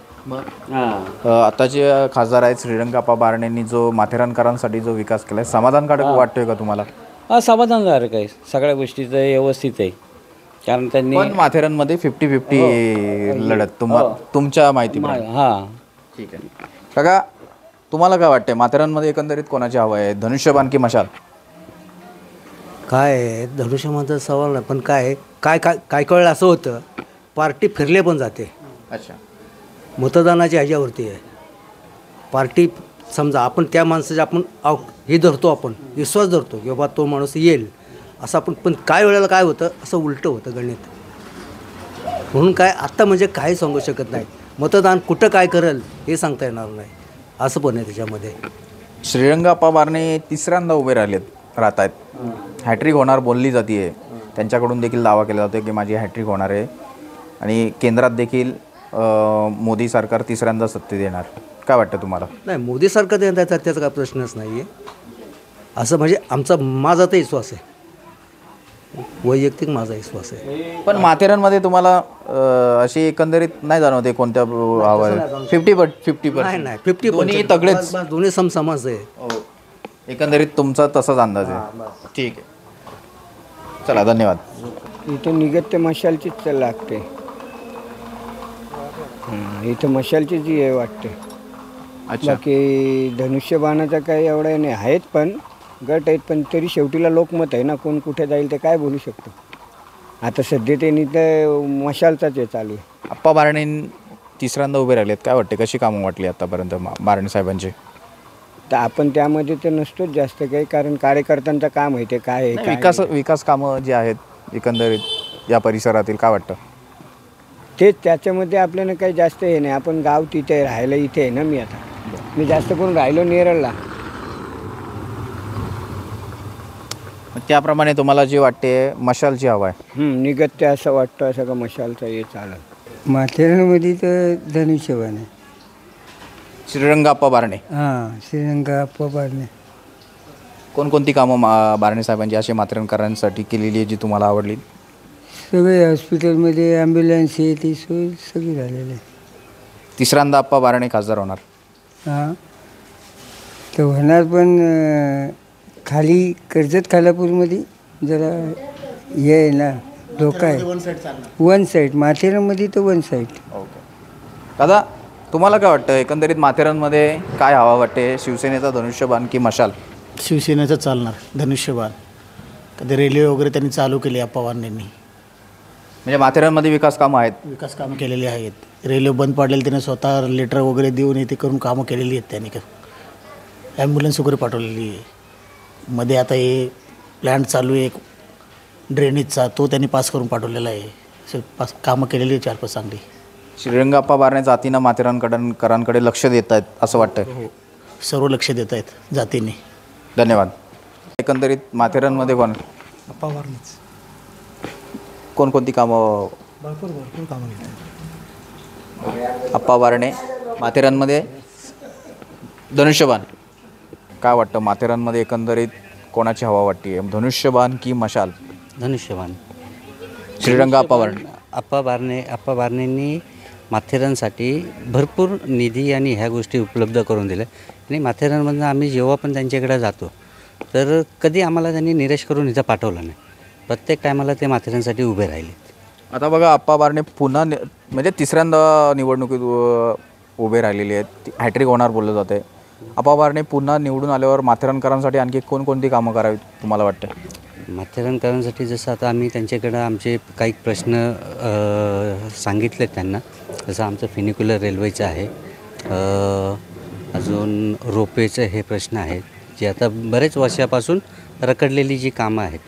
[SPEAKER 1] आताचे खासदार आहेत श्रीरंगाप्पा बारणेंनी जो माथेरानकरांसाठी जो विकास केला आहे, समाधानकारक वाटतोय का तुम्हाला?
[SPEAKER 24] समाधानकारक आहे, सगळ्या गोष्टीचं व्यवस्थित आहे. कारण त्यांनी
[SPEAKER 1] पण माथेरानमध्ये 50-50 लढत तुमच्या माहिती
[SPEAKER 24] हां
[SPEAKER 1] ठीक आहे. काका, तुम्हाला काय वाटतंय माथेरानमध्ये एकंदरीत कोणाची हवा आहे, धनुष्यबाण की मशाल?
[SPEAKER 6] काय आहे, धनुष्यबाणाचा सवाल नाही, पण काय कळलं असं होतं, पार्टी फिरले पण जाते.
[SPEAKER 1] अच्छा,
[SPEAKER 6] मतदानाच्या ह्याच्यावरती आहे पार्टी. समजा आपण त्या माणसाचे आपण हे धरतो, आपण विश्वास धरतो की बाबा तो माणूस येईल असं आपण, पण काय वेळेला काय होतं, असं उलटं होतं गणित. म्हणून काय आत्ता म्हणजे काही सांगू शकत नाही. मतदान कुठं काय करेल हे सांगता येणार नाही, असं पण आहे त्याच्यामध्ये.
[SPEAKER 1] श्रीरंगाप्पा बारणे तिसऱ्यांदा उभे राहत आहेत. हॅट्रिक होणार बोलली जाते, त्यांच्याकडून देखील दावा केला जातो की माझी हॅट्रिक होणार आहे आणि केंद्रात देखील मोदी सरकार तिसऱ्यांदा सत्तेत येणार. काय वाटतं तुम्हाला?
[SPEAKER 6] नाही, मोदी सरकार त्याचा काय प्रश्नच नाही आहे असं, म्हणजे माझा तर विश्वास आहे, वैयक्तिक माझा विश्वास आहे.
[SPEAKER 1] पण माथेरानमध्ये तुम्हाला अशी एकंदरीत नाही जाणवते कोणत्या हवा आहे? 50%
[SPEAKER 6] नाही 50
[SPEAKER 1] दोन्ही तगडेच,
[SPEAKER 6] दोन्ही समसमच आहे.
[SPEAKER 1] एकंदरीत तुमचा तसाच अंदाज आहे. ठीक आहे, चला धन्यवाद.
[SPEAKER 10] इथं निघत ते मशालचीच लागते, इथं मशालची जी आहे वाटते. बाकी धनुष्यबाणाचा काही एवढा नाही, आहेत पण गट आहेत, पण तरी शेवटीला लोकमत आहे ना, कोण कुठे जाईल ते काय बोलू शकतो. आता सध्या त्यांनी तर मशालचाच आहे चालू आहे.
[SPEAKER 1] आप्पा बारणे तिसऱ्यांदा उभे राहिलेत, काय वाटते कशी कामं वाटली आतापर्यंत बारणे साहेबांची?
[SPEAKER 10] तर आपण त्यामध्ये तर नसतोच जास्त काही, कारण कार्यकर्त्यांचं काम आहे ते काय आहे.
[SPEAKER 1] विकास कामं जी आहेत एकंदरीत या परिसरातील काय वाटतं?
[SPEAKER 10] तेच त्याच्यामध्ये आपल्याला काही जास्त हे नाही, आपण गाव तिथे राहायला इथे आहे ना. मी जास्त करून राहिलो नेरळला.
[SPEAKER 1] त्याप्रमाणे तुम्हाला जे वाटते मशालची हवा आहे?
[SPEAKER 10] निघत ते असं वाटतं, असं का मशालचं हे चालत.
[SPEAKER 11] माथेरानमध्ये तर धनुष्यबाण आहे.
[SPEAKER 1] श्रीरंगाप्पा बारणे.
[SPEAKER 11] हां, श्रीरंगाप्पा बारणे.
[SPEAKER 1] कोणकोणती कामं बारणे साहेबांची अशी माथेरानकरांसाठी केलेली आहे जी तुम्हाला आवडली?
[SPEAKER 11] सगळे हॉस्पिटलमध्ये ॲम्ब्युलन्स आहे, ती सोय सगळी झालेली आहे.
[SPEAKER 1] तिसऱ्यांदा आप्पा बारणे खासदार होणार?
[SPEAKER 11] हां, तर होणार, पण खाली कर्जत खालापूरमध्ये जरा हे आहे ना, धोका आहे. वन साईड माथेरानमध्ये तर वन साईड.
[SPEAKER 1] ओके दादा, तुम्हाला काय वाटतं एकंदरीत माथेरानमध्ये काय हवा वाटते, शिवसेनेचा धनुष्यबाण की मशाल?
[SPEAKER 12] शिवसेनेचं चालणार धनुष्यबाण. कधी रेल्वे वगैरे त्यांनी चालू केली आप्पा बारणेंनी.
[SPEAKER 1] म्हणजे माथेरानमध्ये विकास कामं आहेत?
[SPEAKER 12] विकास कामं केलेली आहेत. रेल्वे बंद पाडलेली त्याने स्वतः लेटर वगैरे देऊन इथे करून कामं केलेली आहेत त्यांनी. ॲम्ब्युलन्स वगैरे पाठवलेली आहे. मध्ये आता हे प्लॅन्ट चालू आहे ड्रेनेजचा, तो त्यांनी पास करून पाठवलेला आहे. पास कामं केलेली आहे 4-5 चांगली.
[SPEAKER 1] श्रीरंगाप्पा बारणे जातीनं माथेरानकरांकडे लक्ष देत आहेत असं वाटतं?
[SPEAKER 12] हो, सर्व लक्ष देत आहेत जातीने.
[SPEAKER 1] धन्यवाद. एकंदरीत माथेरानमध्ये कोण?
[SPEAKER 12] आप्पा बारणेच.
[SPEAKER 1] कोणकोणती कामं?
[SPEAKER 12] भरपूर कामं घेतात
[SPEAKER 1] आप्पा बारणे. माथेरानमध्ये धनुष्यबाण. काय वाटतं माथेरानमध्ये एकंदरीत कोणाची हवा वाटते, धनुष्यबाण की मशाल?
[SPEAKER 25] धनुष्यबाण.
[SPEAKER 1] श्रीरंगाप्पा बारणे.
[SPEAKER 25] आप्पा बारणेंनी माथेरानसाठी भरपूर निधी आणि ह्या गोष्टी उपलब्ध करून दिल्या आणि माथेरानमधून आम्ही जेव्हा पण त्यांच्याकडे जातो तर कधी आम्हाला त्यांनी निराश करून इथं पाठवलं नाही. प्रत्येक टायमाला ते माथेरानसाठी उभे राहिले.
[SPEAKER 1] आता बघा, आप्पा बारणे पुन्हा म्हणजे तिसऱ्यांदा निवडणुकीत उभे राहिलेले आहेत. हॅट्रिक होणार बोललं जाते. आप्पा बारणे पुन्हा निवडून आल्यावर माथेरानकरांसाठी आणखी कोणकोणती कामं करावीत तुम्हाला वाटतं?
[SPEAKER 25] माथेरानकरांसाठी जसं आता आम्ही त्यांच्याकडं आमचे काही प्रश्न सांगितले त्यांना, जसं आमचं फिनिक्युलर रेल्वेचं आहे, अजून रोपवेचं हे प्रश्न आहेत जे आता बरेच वर्षापासून रखडलेली जी कामं आहेत,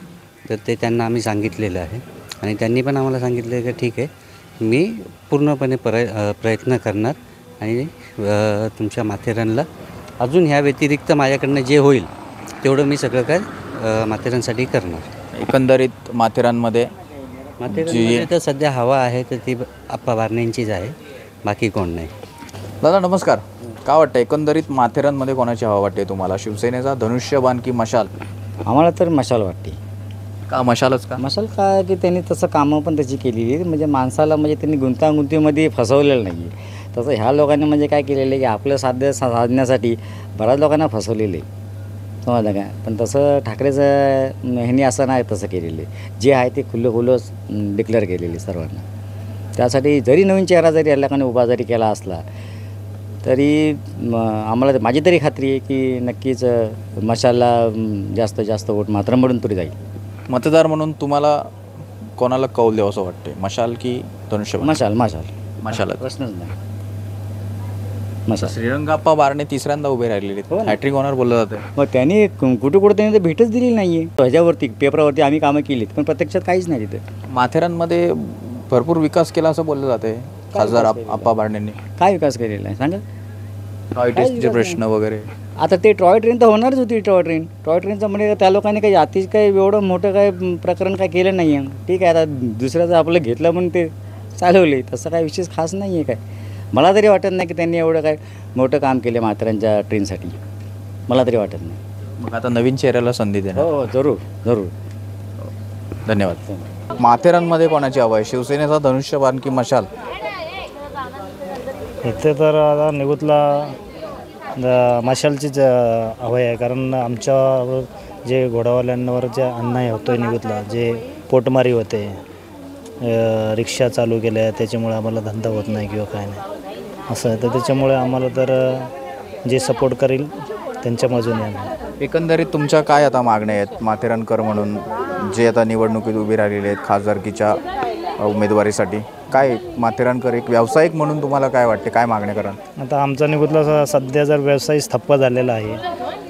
[SPEAKER 25] तर ते त्यांना आम्ही सांगितलेलं आहे आणि त्यांनी पण आम्हाला सांगितलं की ठीक आहे, मी पूर्णपणे प्रयत्न करणार आणि तुमच्या माथेरानला अजून ह्या व्यतिरिक्त माझ्याकडनं जे होईल तेवढं मी सगळं काय माथेरानसाठी करणार.
[SPEAKER 1] एकंदरीत माथेरानमध्ये
[SPEAKER 25] माथेरानमध्ये तर सध्या हवा आहे तर ती आप्पा बारण्यांचीच आहे, बाकी कोण नाही.
[SPEAKER 1] दादा नमस्कार. काय वाटतं एकंदरीत माथेरानमध्ये कोणाची हवा वाटते तुम्हाला? शिवसेनेचा धनुष्यबाण की मशाल?
[SPEAKER 2] आम्हाला तर मशाल वाटते.
[SPEAKER 1] का मशालच का?
[SPEAKER 2] मशाल काय की त्यांनी तसं कामं पण त्याची केलेली आहे, म्हणजे माणसाला म्हणजे त्यांनी गुंतागुंतीमध्ये फसवलेलं नाही आहे. तसं ह्या लोकांनी म्हणजे काय केलेलं आहे की आपलं साध्य साधण्यासाठी बऱ्याच लोकांना फसवलेलं आहे, समजलं काय. पण तसं ठाकरेचं ह्यांनी असं नाही तसं केलेलं आहे. जे आहे ते खुलं डिक्लेअर केलेले सर्वांना. त्यासाठी जरी नवीन चेहरा जरी या लोकांनी उभा जरी केला असला तरी आम्हाला माझी तरी खात्री आहे की नक्कीच मशालला जास्त वोट मात्र म्हणून तरी जाईल.
[SPEAKER 1] मतदार म्हणून तुम्हाला कोणाला कौल द्यावं असं वाटते, मशाल की धनुष्यबाण? मशाल.
[SPEAKER 2] प्रश्नच नाही.
[SPEAKER 1] श्रीरंगाप्पा बारणे तिसऱ्यांदा उभे राहिलेले, हॅट्रिक होणार बोललं जातं.
[SPEAKER 2] मग त्यांनी कुठे त्यांनी तर भेटच दिलेली नाही आहे. ह्याच्यावरती पेपरावरती आम्ही कामं केलीत पण प्रत्यक्षात काहीच नाही तिथे.
[SPEAKER 1] माथेरानमध्ये भरपूर विकास केला असं बोललं जाते खासदार आप्पा बारण्यांनी.
[SPEAKER 2] काय विकास केलेला आहे सांगा?
[SPEAKER 1] टॉय टेस्टचे प्रश्न वगैरे.
[SPEAKER 2] आता ते टॉय ट्रेन तर होणारच होती. टॉय ट्रेनचं म्हणजे त्या लोकांनी काही आतीच काही एवढं मोठं काय प्रकरण काय केलं नाही आहे. ठीक आहे, आता दुसऱ्याचं आपलं घेतलं म्हणून ते चालवले, तसं काय विशेष खास नाही आहे. काय मला तरी वाटत नाही की त्यांनी एवढं काय मोठं काम केलं माथेरानच्या ट्रेनसाठी, मला तरी वाटत नाही.
[SPEAKER 1] मग आता नवीन चेहऱ्याला संधी देणार?
[SPEAKER 2] हो जरूर.
[SPEAKER 1] धन्यवाद. माथेरानमध्ये कोणाची हवा आहे, शिवसेनेचा धनुष्यबाण की मशाल?
[SPEAKER 15] इथे तर आता निगुतला मशालचीच हवं आहे, कारण आमच्यावर जे घोडावाल्यांवर जे अन्याय होतो आहे निगुतला, जे पोटमारी होते, रिक्षा चालू केल्या त्याच्यामुळे आम्हाला धंदा होत नाही किंवा काय नाही असं आहे. तर त्याच्यामुळे आम्हाला तर जे सपोर्ट करेल त्यांच्या बाजूने आम्ही.
[SPEAKER 1] एकंदरीत तुमच्या काय आता मागण्या आहेत माथेरानकर म्हणून जे आता निवडणुकीत उभे राहिलेले आहेत खासदारकीच्या उमेदवारीसाठी? काय माथेरानकर एक व्यावसायिक म्हणून तुम्हाला काय वाटते, काय मागण्या करा?
[SPEAKER 15] आता आमचा निगुतला सध्या जर व्यवसाय ठप्प झालेला आहे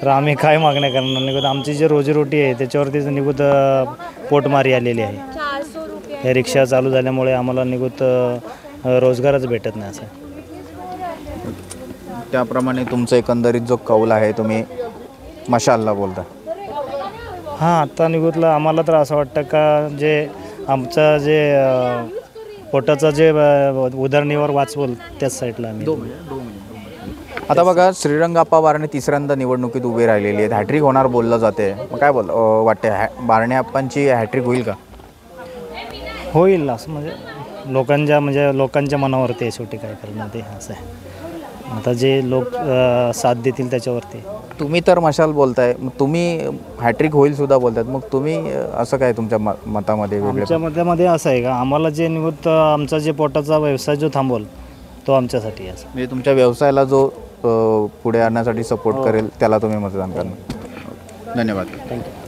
[SPEAKER 15] तर आम्ही काय मागण्या करणार? निगुत आमची जी रोजीरोटी आहे त्याच्यावरतीच निगुत पोटमारी आलेली आहे. हे रिक्षा चालू झाल्यामुळे आम्हाला निगुत रोजगारच भेटत नाही असं.
[SPEAKER 1] त्याप्रमाणे तुमचं एकंदरीत जो कौल आहे तुम्ही मशालला बोलता?
[SPEAKER 15] हां, आता निगुतला आम्हाला तर असं वाटतं का जे आमचं जे पोटाचं जे उदरनिर्वाह वाचवल त्याच साईडला आम्ही.
[SPEAKER 1] आता बघा, श्रीरंगाप्पा बारणे तिसऱ्यांदा निवडणुकीत उभे राहिलेली आहेत, हॅट्रिक होणार बोललं जाते. मग काय वाटते, बारणे आप्पांची हॅट्रिक होईल का?
[SPEAKER 15] होईल असं, म्हणजे लोकांच्या मनावरती आहे शेवटी काय करणार ते असं आहे. आता जे लोक साथ देतील त्याच्यावरती.
[SPEAKER 1] तुम्ही तर मशाल बोलताय, मग तुम्ही हॅट्रिक होईल सुद्धा बोलतायत, मग तुम्ही असं काय तुमच्या मतामध्ये वेगळे?
[SPEAKER 15] आमच्या मतामध्ये असं आहे का, आम्हाला जे निगुत आमचा जे पोटाचा व्यवसाय जो थांबवल तो आमच्यासाठी आहे.
[SPEAKER 1] म्हणजे तुमच्या व्यवसायाला जो पुढे आणण्यासाठी सपोर्ट करेल त्याला तुम्ही मतदान करणार? धन्यवाद.
[SPEAKER 15] थँक्यू.